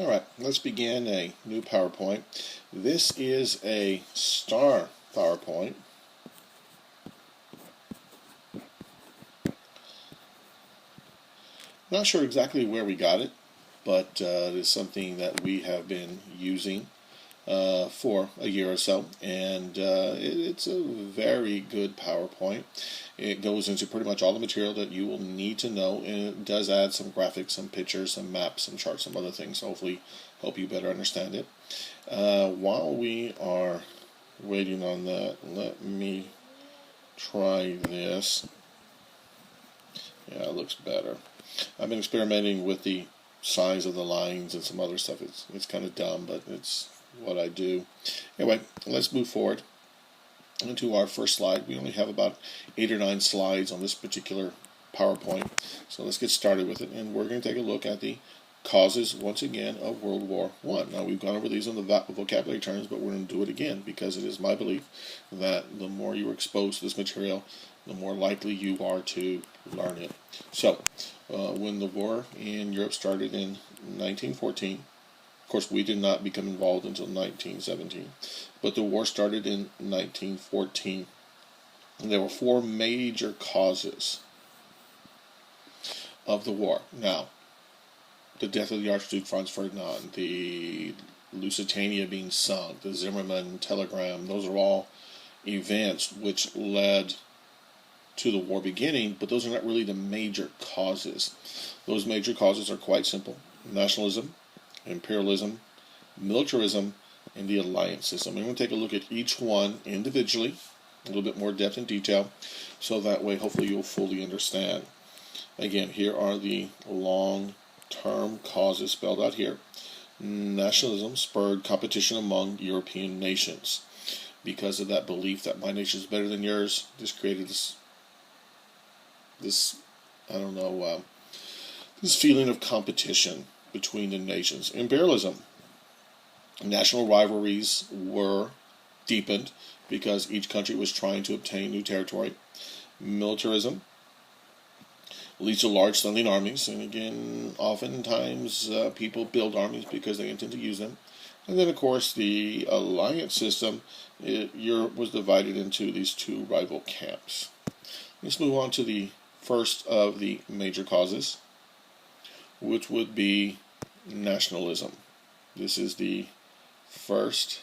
Alright, let's begin a new PowerPoint. This is a STAAR PowerPoint. Not sure exactly where we got it, but it is something that we have been using for a year or so, and it's a very good PowerPoint. It goes into pretty much all the material that you will need to know, and it does add some graphics, some pictures, some maps, some charts, some other things. Hopefully help you better understand it. While we are waiting on that, let me try this. Yeah, it looks better. I've been experimenting with the size of the lines and some other stuff. It's kind of dumb, but it's what I do. Anyway, let's move forward into our first slide. We only have about 8 or 9 slides on this particular PowerPoint, so let's get started with it. And we're going to take a look at the causes, once again, of World War I. Now, we've gone over these in the vocabulary terms, but we're going to do it again because it is my belief that the more you are exposed to this material, the more likely you are to learn it. So, when the war in Europe started in 1914, of course, we did not become involved until 1917, but the war started in 1914. And there were 4 major causes of the war. Now, the death of the Archduke Ferdinand, the Lusitania being sunk, the Zimmermann telegram, those are all events which led to the war beginning, but those are not really the major causes. Those major causes are quite simple: nationalism, imperialism, militarism, and the alliance system. I'm going to take a look at each one individually, a little bit more depth and detail, so that way hopefully you'll fully understand. Again, here are the long-term causes spelled out here. Nationalism spurred competition among European nations. Because of that belief that my nation is better than yours, this created this feeling of competition between the nations. Imperialism. National rivalries were deepened because each country was trying to obtain new territory. Militarism leads to large standing armies, and again, oftentimes people build armies because they intend to use them. And then, of course, the alliance system, Europe was divided into these 2 rival camps. Let's move on to the first of the major causes, which would be nationalism. This is the first.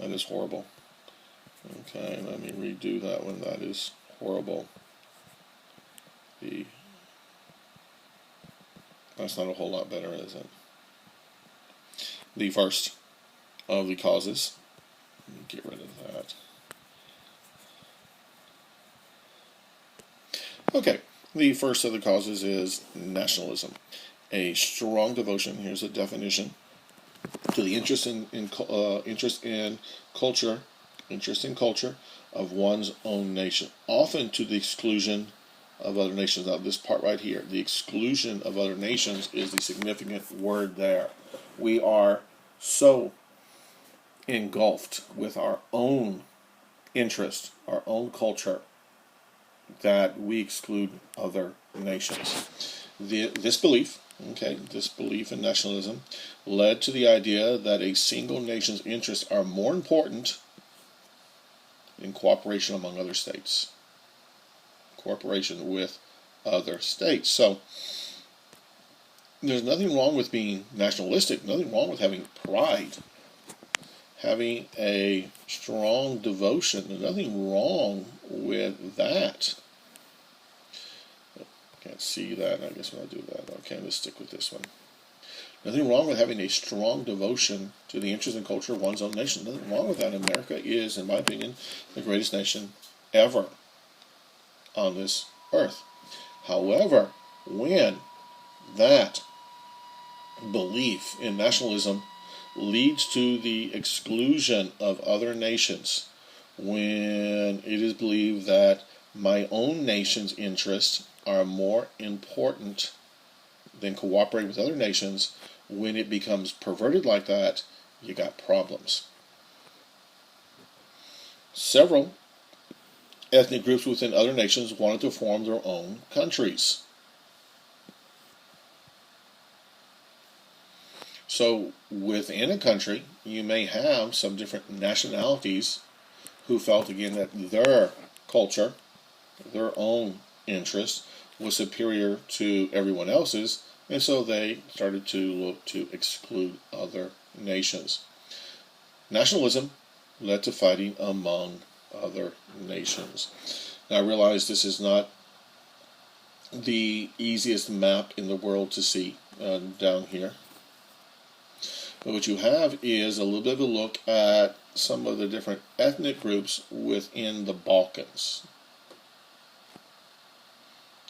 That is horrible. Okay, let me redo that one. That is horrible. That's not a whole lot better, is it? The first of the causes. Let me get rid of that. Okay, the first of the causes is nationalism. A strong devotion, here's a definition, to the interest in culture of one's own nation, often to the exclusion of other nations. Now, this part right here, the exclusion of other nations, is the significant word there. We are so engulfed with our own interest, our own culture, that we exclude other nations. This belief in nationalism led to the idea that a single nation's interests are more important than cooperation among other states. Cooperation with other states. So, there's nothing wrong with being nationalistic, nothing wrong with having pride, having a strong devotion. There's nothing wrong with that. Can't see that. I guess when I do that, okay, let's stick with this one. Nothing wrong with having a strong devotion to the interest and culture of one's own nation. Nothing wrong with that. America is, in my opinion, the greatest nation ever on this earth. However, when that belief in nationalism leads to the exclusion of other nations, when it is believed that my own nation's interests are more important than cooperating with other nations, when it becomes perverted like that, you got problems. Several ethnic groups within other nations wanted to form their own countries. So within a country, you may have some different nationalities who felt, again, that their culture, their own interest, was superior to everyone else's, and so they started to look to exclude other nations. Nationalism led to fighting among other nations. Now, I realize this is not the easiest map in the world to see down here. But what you have is a little bit of a look at some of the different ethnic groups within the Balkans.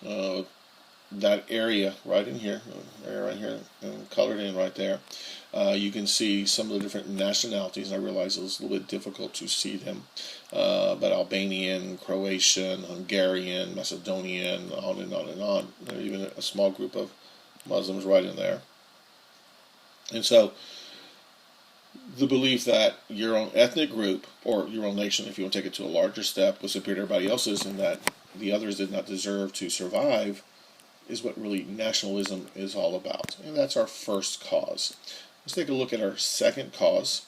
That area right in here, and colored in right there, you can see some of the different nationalities, and I realize it was a little bit difficult to see them, but Albanian, Croatian, Hungarian, Macedonian, on and on and on. There's even a small group of Muslims right in there. And so the belief that your own ethnic group, or your own nation, if you want to take it to a larger step, was superior to everybody else's, and that the others did not deserve to survive, is what really nationalism is all about. And that's our first cause. Let's take a look at our second cause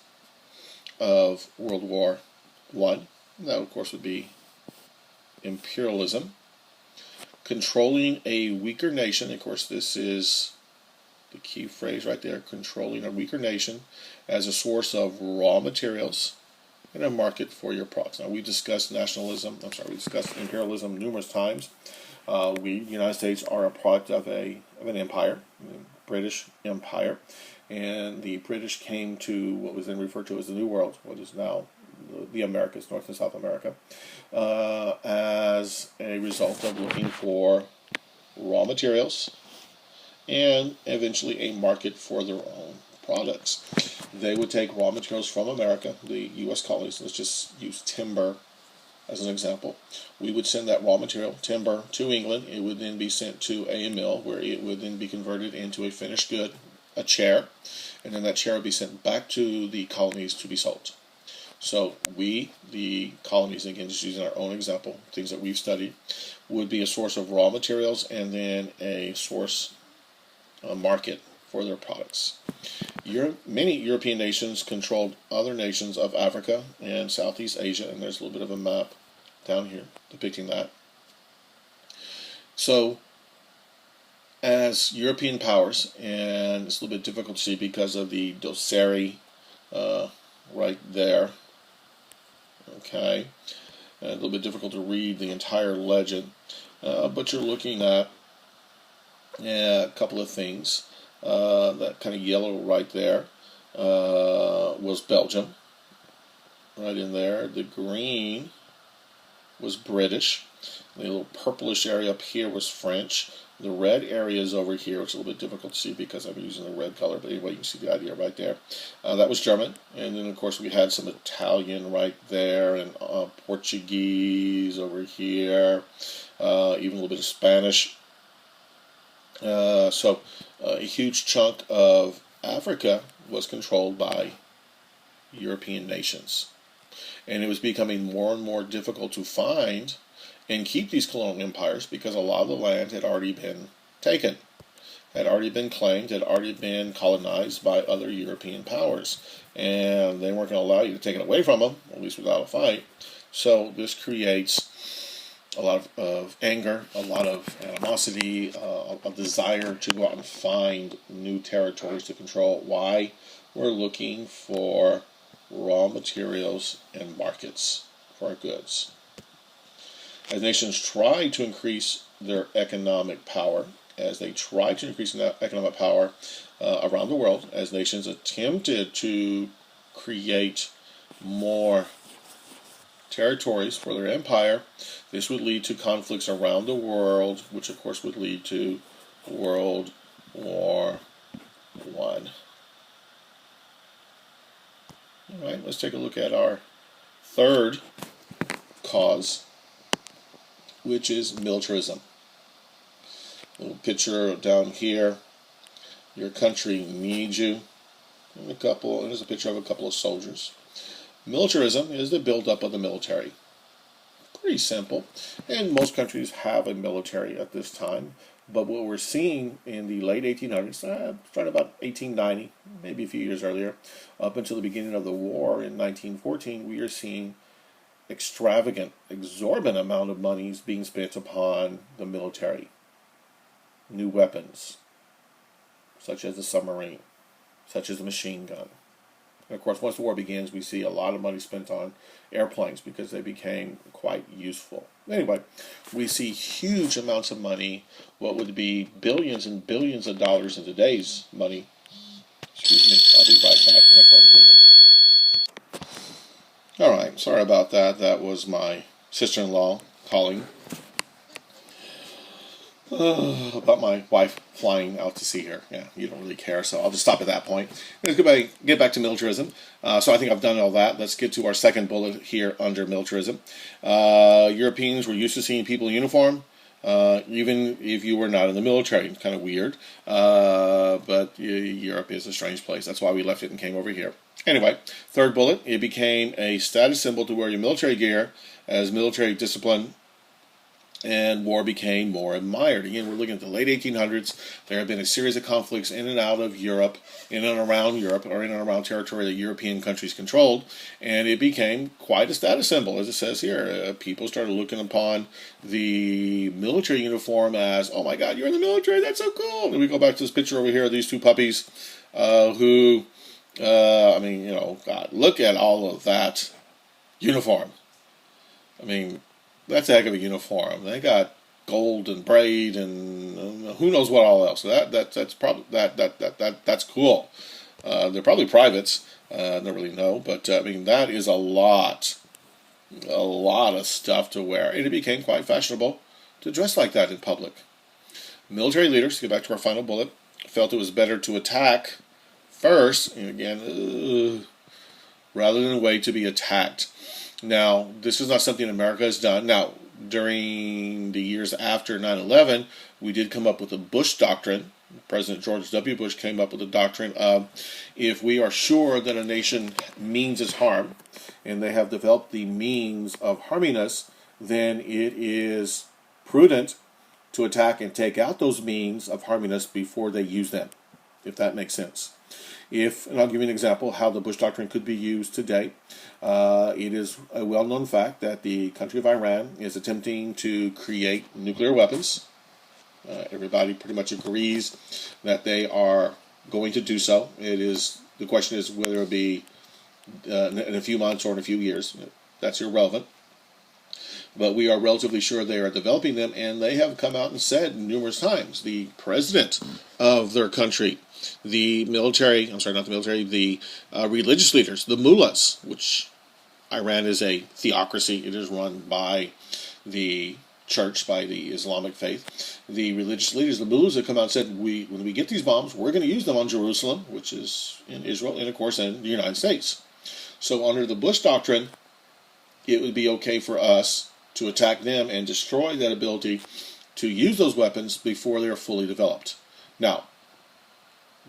of World War I. That, of course, would be imperialism. Controlling a weaker nation. Of course, this is the key phrase right there, controlling a weaker nation as a source of raw materials and a market for your products. Now, we discussed imperialism numerous times. The United States, are a product of an empire, the British Empire, and the British came to what was then referred to as the New World, what is now the Americas, North and South America, as a result of looking for raw materials and eventually a market for their own products. They would take raw materials from America, the U.S. colonies. Let's just use timber as an example. We would send that raw material, timber, to England. It would then be sent to a mill where it would then be converted into a finished good, a chair, and then that chair would be sent back to the colonies to be sold. So we, the colonies, again, just using our own example, things that we've studied, would be a source of raw materials and then a source market for their products. Many European nations controlled other nations of Africa and Southeast Asia, and there's a little bit of a map down here depicting that. So, as European powers, and it's a little bit difficult to see because of the dossier right there, okay, and a little bit difficult to read the entire legend, but you're looking at a couple of things. That kind of yellow right there was Belgium, right in there. The green was British. The little purplish area up here was French. The red area is over here, which is a little bit difficult to see because I'm using the red color, but anyway, you can see the idea right there. That was German, and then of course we had some Italian right there, and Portuguese over here, even a little bit of Spanish. So a huge chunk of Africa was controlled by European nations. And it was becoming more and more difficult to find and keep these colonial empires because a lot of the land had already been taken, had already been claimed, had already been colonized by other European powers. And they weren't going to allow you to take it away from them, at least without a fight. So this creates a lot of anger, a lot of animosity, a desire to go out and find new territories to control. Why? We're looking for raw materials and markets for our goods. As nations try to increase their economic power, around the world, as nations attempted to create more territories for their empire, this would lead to conflicts around the world, which of course would lead to World War I. Alright, let's take a look at our third cause, which is militarism. A little picture down here. Your country needs you. And there's a picture of a couple of soldiers. Militarism is the buildup of the military. pretty simple. And most countries have a military at this time. But what we're seeing in the late 1800s, starting about 1890, maybe a few years earlier, up until the beginning of the war in 1914, we are seeing extravagant, exorbitant amount of monies being spent upon the military. New weapons, such as the submarine, such as the machine gun. And of course, once the war begins, we see a lot of money spent on airplanes because they became quite useful. Anyway, we see huge amounts of money, what would be billions and billions of dollars in today's money. Excuse me, I'll be right back. My phone's ringing. All right, sorry about that. That was my sister-in-law calling. About my wife flying out to see her. Yeah, you don't really care, so I'll just stop at that point. Let's get back to militarism. So I think I've done all that. Let's get to our second bullet here under militarism. Europeans were used to seeing people in uniform, even if you were not in the military. It's kind of weird, but Europe is a strange place. That's why we left it and came over here. Anyway, third bullet, it became a status symbol to wear your military gear as military discipline, and war became more admired. Again, we're looking at the late 1800s. There have been a series of conflicts in and out of Europe, in and around Europe, or in and around territory that European countries controlled, and it became quite a status symbol, as it says here. People started looking upon the military uniform as, oh my God, you're in the military, that's so cool. And we go back to this picture over here of these two puppies who, God, look at all of that uniform. I mean, that's a heck of a uniform. They got gold and braid and who knows what all else. That's cool. They're probably privates. I don't really know, but that is a lot of stuff to wear, and it became quite fashionable to dress like that in public. Military leaders, to get back to our final bullet, felt it was better to attack first, and again, rather than wait to be attacked. Now, this is not something America has done. Now, during the years after 9/11, we did come up with the Bush Doctrine. President George W. Bush came up with the doctrine of, if we are sure that a nation means its harm, and they have developed the means of harming us, then it is prudent to attack and take out those means of harming us before they use them, if that makes sense. And I'll give you an example how the Bush Doctrine could be used today. It is a well-known fact that the country of Iran is attempting to create nuclear weapons. Everybody pretty much agrees that they are going to do so. The question is whether it be in a few months or in a few years. That's irrelevant. But we are relatively sure they are developing them, and they have come out and said numerous times, the president of their country, the religious leaders, the mullahs, which Iran is a theocracy. It is run by the church, by the Islamic faith. The religious leaders, the mullahs, have come out and said, when we get these bombs, we're going to use them on Jerusalem, which is in Israel, and of course in the United States. So under the Bush Doctrine, it would be okay for us to attack them and destroy that ability to use those weapons before they are fully developed. Now,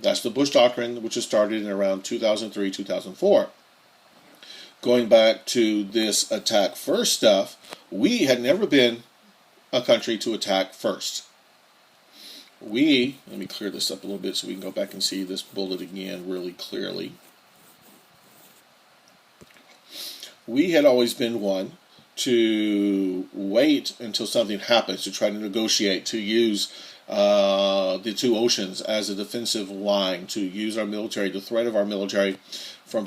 that's the Bush Doctrine, which was started in around 2003, 2004. Going back to this attack first stuff, we had never been a country to attack first. Let me clear this up a little bit so we can go back and see this bullet again really clearly. We had always been one to wait until something happens, to try to negotiate, to use the two oceans as a defensive line, to use our military, the threat of our military from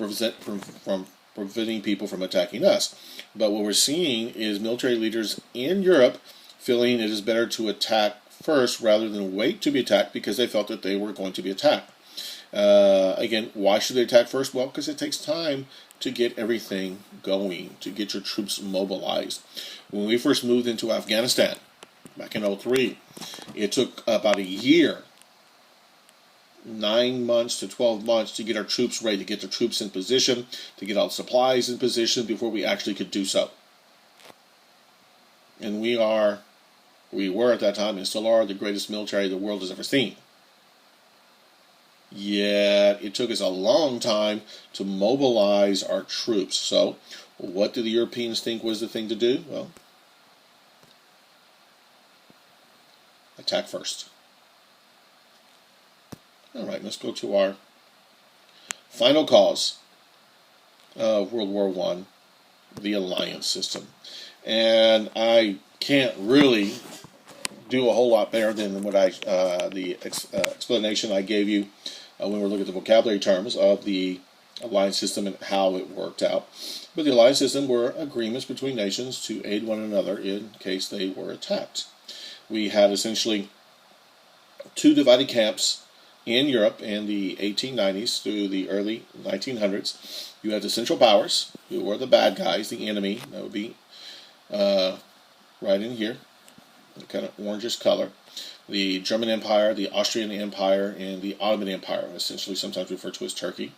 preventing people from attacking us. But what we're seeing is military leaders in Europe feeling it is better to attack first rather than wait to be attacked because they felt that they were going to be attacked. Again, why should they attack first? Well, because it takes time to get everything going, to get your troops mobilized. When we first moved into Afghanistan, back in 2003, it took about a year, 9 months to 12 months to get our troops ready, to get the troops in position, to get all the supplies in position before we actually could do so. And we were at that time and still are the greatest military the world has ever seen. Yet it took us a long time to mobilize our troops. So what did the Europeans think was the thing to do? Well, attack first. All right, let's go to our final cause of World War I, the alliance system. And I can't really do a whole lot better than what explanation I gave you when we were looking at the vocabulary terms of the alliance system and how it worked out. But the alliance system were agreements between nations to aid one another in case they were attacked. We had essentially two divided camps in Europe in the 1890s through the early 1900s. You had the Central Powers, who were the bad guys, the enemy. That would be right in here, the kind of orangish color. The German Empire, the Austrian Empire, and the Ottoman Empire, essentially sometimes referred to as Turkey.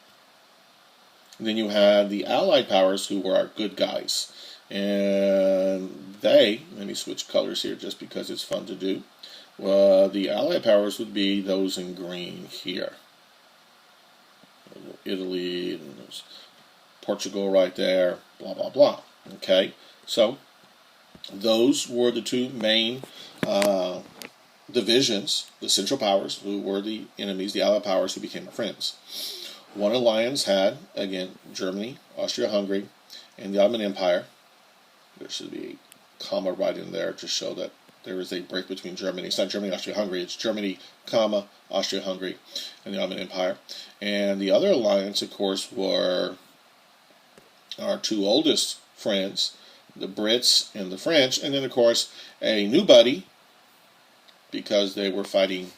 And then you had the Allied powers, who were our good guys. And they, let me switch colors here just because it's fun to do. The Allied powers would be those in green here. Italy, and there's Portugal right there, blah, blah, blah. Okay, so those were the two main divisions, the Central Powers, who were the enemies, the Allied powers, who became our friends. One alliance had, again, Germany, Austria-Hungary, and the Ottoman Empire. There should be a comma right in there to show that there is a break between Germany. It's not Germany, Austria-Hungary. It's Germany, comma, Austria-Hungary, and the Ottoman Empire. And the other alliance, of course, were our two oldest friends, the Brits and the French, and then, of course, a new buddy, because they were fighting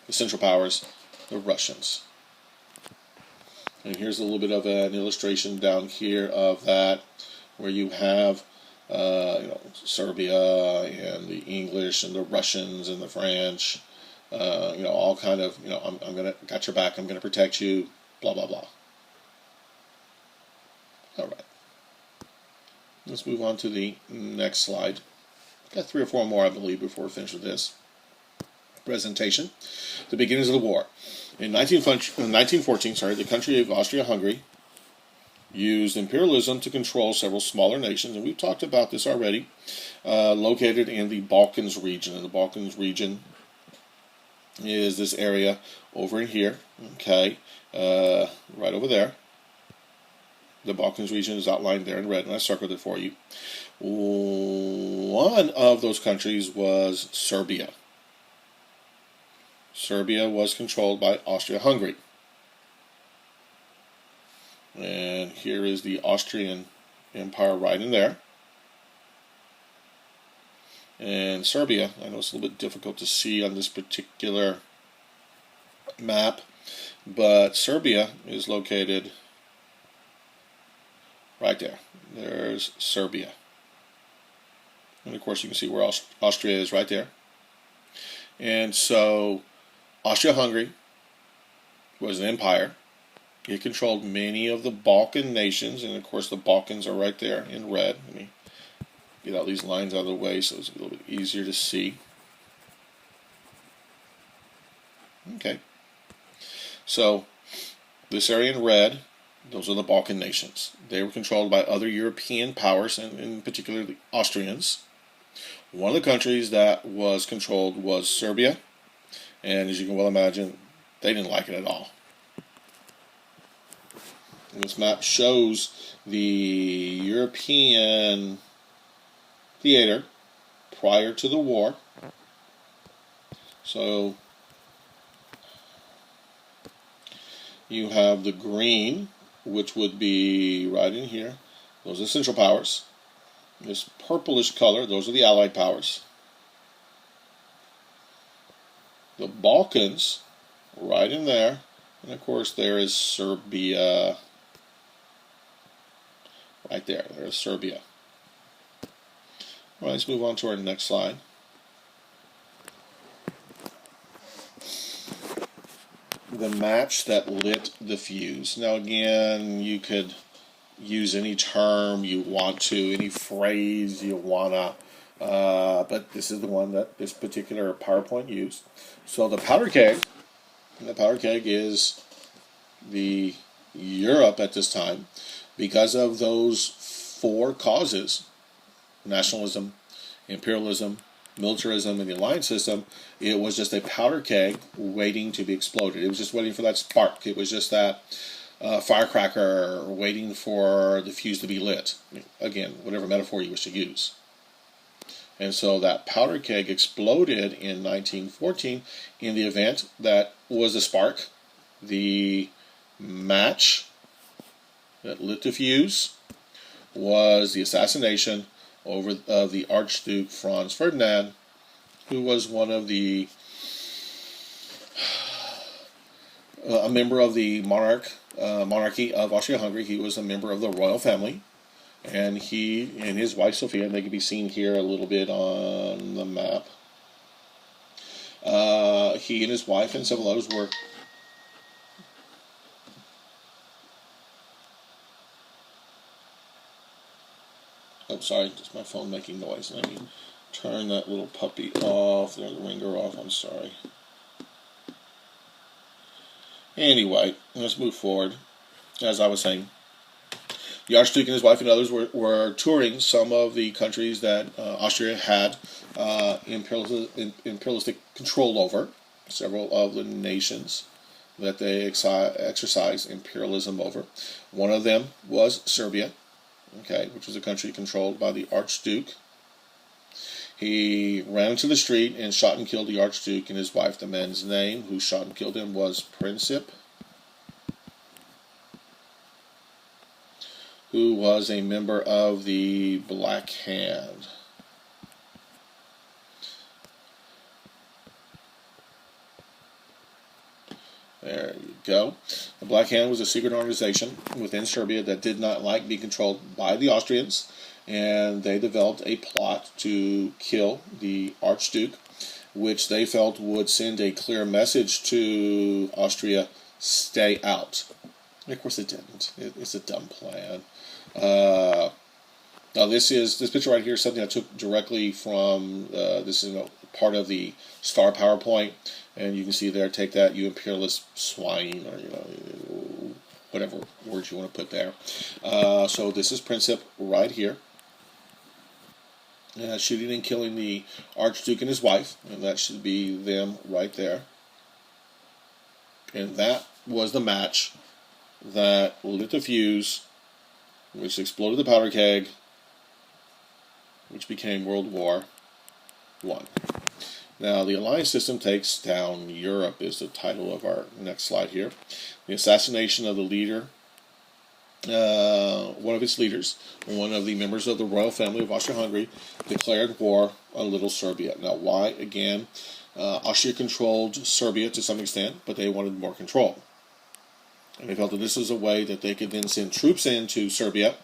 the Central Powers, the Russians. And here's a little bit of an illustration down here of that, where you have Serbia and the English and the Russians and the French, all kind of, I'm gonna got your back, I'm gonna protect you, blah blah blah. All right, let's move on to the next slide. Got 3 or 4 more, I believe, before we finish with this presentation. The beginnings of the war. In 1914, the country of Austria-Hungary used imperialism to control several smaller nations, and we've talked about this already, located in the Balkans region. And the Balkans region is this area over in here, okay, right over there. The Balkans region is outlined there in red, and I circled it for you. One of those countries was Serbia. Serbia was controlled by Austria-Hungary. And here is the Austrian Empire right in there. And Serbia, I know it's a little bit difficult to see on this particular map, but Serbia is located right there. There's Serbia. And of course you can see where Austria is right there. And so Austria-Hungary was an empire. It controlled many of the Balkan nations, and of course the Balkans are right there in red. Let me get all these lines out of the way so it's a little bit easier to see. Okay. So this area in red, those are the Balkan nations. They were controlled by other European powers, and in particular the Austrians. One of the countries that was controlled was Serbia, and as you can well imagine, they didn't like it at all. And this map shows the European theater prior to the war. So you have the green, which would be right in here. Those are the Central Powers. This purplish color, those are the Allied powers. The Balkans, right in there. And of course there is Serbia. Right there, there's Serbia. All right, let's move on to our next slide. The match that lit the fuse. Now again, you could use any term you want to, any phrase you wanna, but this is the one that this particular PowerPoint used. So the powder keg is the Europe at this time, because of those 4 causes: nationalism, imperialism, militarism and the alliance system, it was just a powder keg waiting to be exploded. It was just waiting for that spark. It was just that firecracker waiting for the fuse to be lit. Again, whatever metaphor you wish to use. And so that powder keg exploded in 1914 in the event that was the spark, the match that lit the fuse was the assassination of the Archduke Franz Ferdinand, who was one of the a member of the monarchy of Austria-Hungary. He was a member of the royal family, and he and his wife Sophia, and they can be seen here a little bit on the map. He and his wife and several others were oh, sorry, just my phone making noise. Let me turn that little puppy off, the ringer off, I'm sorry. Anyway, let's move forward. As I was saying, the Archduke and his wife and others were touring some of the countries that Austria had imperialistic control over, several of the nations that they exercised imperialism over. One of them was Serbia, okay, which was a country controlled by the Archduke. He ran into the street and shot and killed the Archduke and his wife. The man's name who shot and killed him was Princip, who was a member of the Black Hand. There you go. The Black Hand was a secret organization within Serbia that did not like being controlled by the Austrians, and they developed a plot to kill the Archduke, which they felt would send a clear message to Austria: stay out. And of course it didn't. It's a dumb plan. Now this picture right here is something I took directly from, this is part of the STAAR PowerPoint, and you can see there, take that, you imperialist swine, or whatever words you want to put there. So this is Princip right here, shooting and killing the Archduke and his wife, and that should be them right there. And that was the match that lit the fuse, which exploded the powder keg, which became World War I. Now, the alliance system takes down Europe is the title of our next slide here. The assassination of the leader, one of its leaders, one of the members of the royal family of Austria-Hungary, declared war on Little Serbia. Now, why? Again, Austria controlled Serbia to some extent, but they wanted more control. And they felt that this was a way that they could then send troops into Serbia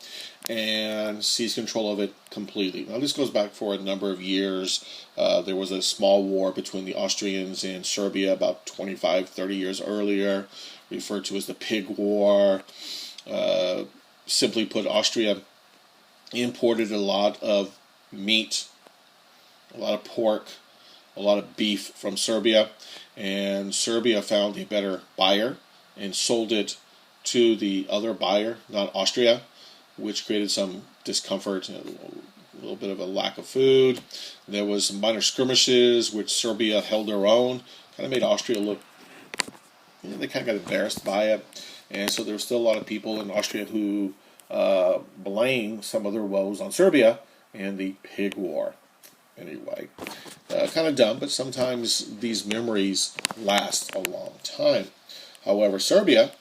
and seize control of it completely. Now, this goes back for a number of years. There was a small war between the Austrians and Serbia about 25, 30 years earlier, referred to as the Pig War. Simply put, Austria imported a lot of meat, a lot of pork, a lot of beef from Serbia, and Serbia found a better buyer and sold it to the other buyer, not Austria, which created some discomfort, a little bit of a lack of food. There was some minor skirmishes, which Serbia held their own. Kind of made Austria look, they kind of got embarrassed by it. And so there were still a lot of people in Austria who blamed some of their woes on Serbia and the Pig War. Anyway, kind of dumb, but sometimes these memories last a long time. However, Serbia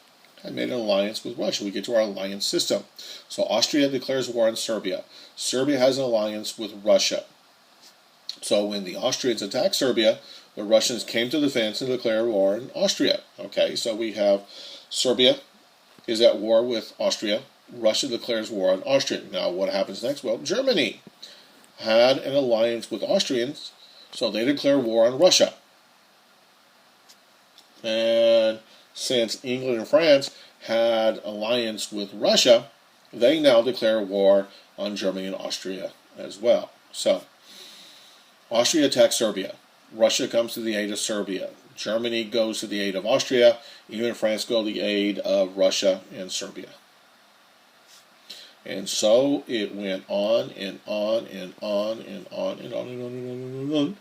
had made an alliance with Russia. We get to our alliance system. So Austria declares war on Serbia. Serbia has an alliance with Russia. So when the Austrians attacked Serbia, the Russians came to the defense and declared war on Austria. Okay, so we have Serbia is at war with Austria. Russia declares war on Austria. Now, what happens next? Well, Germany had an alliance with Austrians, so they declare war on Russia. And since England and France had alliance with Russia, they now declare war on Germany and Austria as well. So, Austria attacks Serbia. Russia comes to the aid of Serbia. Germany goes to the aid of Austria. England and France go to the aid of Russia and Serbia. And so it went on and on and on and on and on and on and on and on.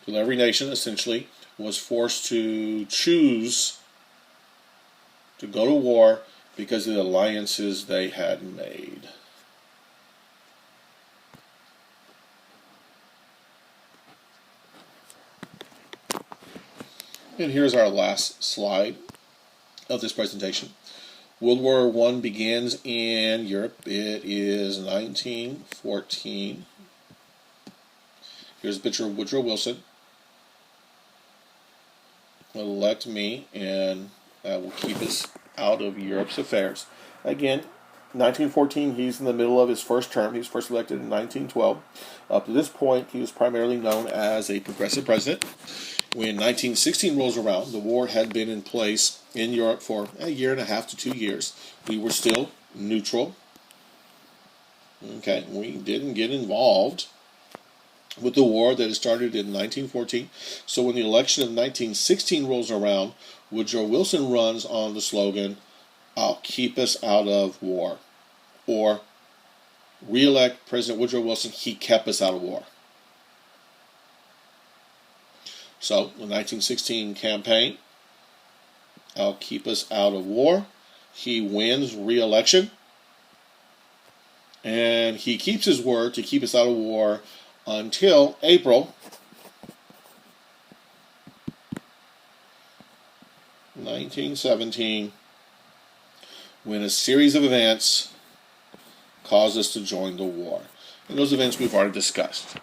So every nation essentially was forced to choose to go to war because of the alliances they had made. And here's our last slide of this presentation. World War I begins in Europe. It is 1914. Here's a picture of Woodrow Wilson. Elect me, and that will keep us out of Europe's affairs. Again, 1914, he's in the middle of his first term. He was first elected in 1912. Up to this point, he was primarily known as a progressive president. When 1916 rolls around, the war had been in place in Europe for a year and a half to 2 years. We were still neutral. Okay, we didn't get involved with the war that had started in 1914. So when the election of 1916 rolls around, Woodrow Wilson runs on the slogan, "I'll keep us out of war," or re-elect President Woodrow Wilson, he kept us out of war. So the 1916 campaign, "I'll keep us out of war." He wins re-election, and he keeps his word to keep us out of war until April 1917, when a series of events caused us to join the war. And those events we've already discussed.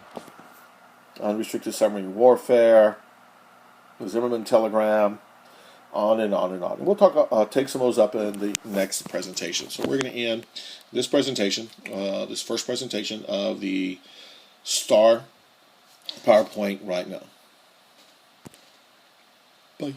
Unrestricted submarine warfare, the Zimmerman telegram, on and on and on. And we'll take some of those up in the next presentation. So we're going to end this presentation, this first presentation of the STAAR PowerPoint right now. Bye.